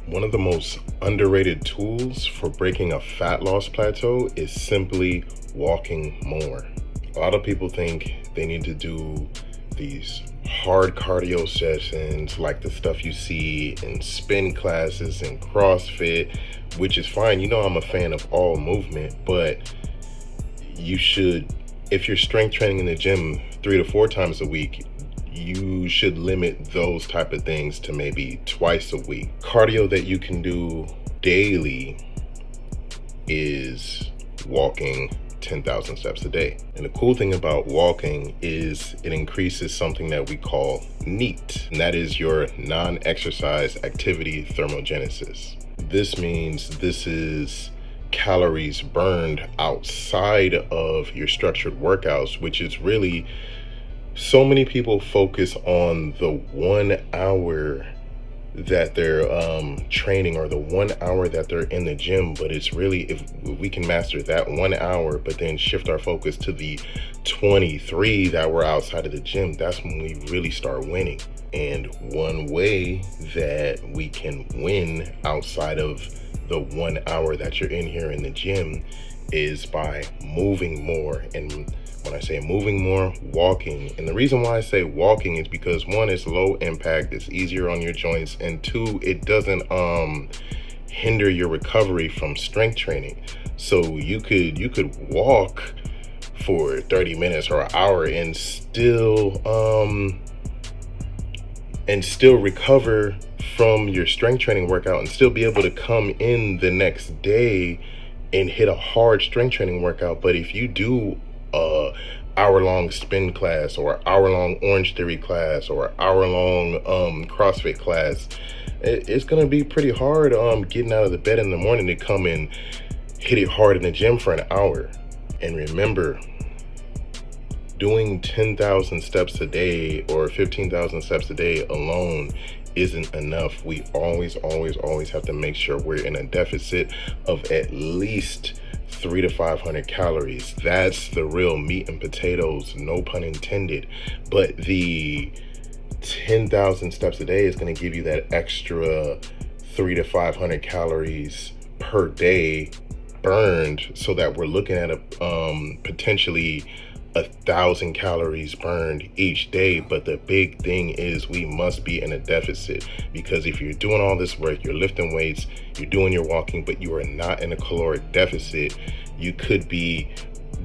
One of the most underrated tools for breaking a fat loss plateau is simply walking more. A lot of people think they need to do these hard cardio sessions like the stuff you see in spin classes and CrossFit, which is fine. You know, I'm a fan of all movement, but you should, if you're strength training in the gym 3 to 4 times a week, you should limit those type of things to maybe twice a week. Cardio that you can do daily is walking 10,000 steps a day. And the cool thing about walking is it increases something that we call NEAT, and that is your non-exercise activity thermogenesis. This means this is calories burned outside of your structured workouts, which is really, so many people focus on the 1 hour that they're training or the 1 hour that they're in the gym, but it's really, if we can master that 1 hour but then shift our focus to the 23 that we're outside of the gym, that's when we really start winning. And one way that we can win outside of the 1 hour that you're in here in the gym is by moving more. And when I say moving more, walking. And the reason why I say walking is because, one, it's low impact, it's easier on your joints, and two, it doesn't hinder your recovery from strength training. So you could walk for 30 minutes or an hour and still recover from your strength training workout and still be able to come in the next day and hit a hard strength training workout. But if you do a hour-long spin class or hour-long Orange Theory class or hour-long CrossFit class, it's gonna be pretty hard getting out of the bed in the morning to come and hit it hard in the gym for an hour. And remember, doing 10,000 steps a day or 15,000 steps a day alone isn't enough. We always have to make sure we're in a deficit of at least 300 to 500 calories. That's the real meat and potatoes, no pun intended. But the 10,000 steps a day is going to give you that extra 300 to 500 calories per day burned, so that we're looking at a potentially 1,000 calories burned each day. But the big thing is we must be in a deficit, because if you're doing all this work, you're lifting weights, you're doing your walking, but you are not in a caloric deficit, you could be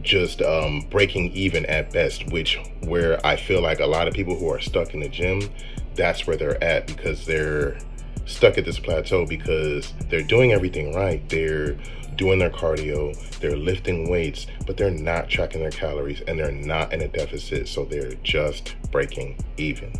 just breaking even at best, which where I feel like a lot of people who are stuck in the gym, that's where they're at, because they're stuck at this plateau because they're doing everything right. They're doing their cardio, they're lifting weights, but they're not tracking their calories and they're not in a deficit, so they're just breaking even.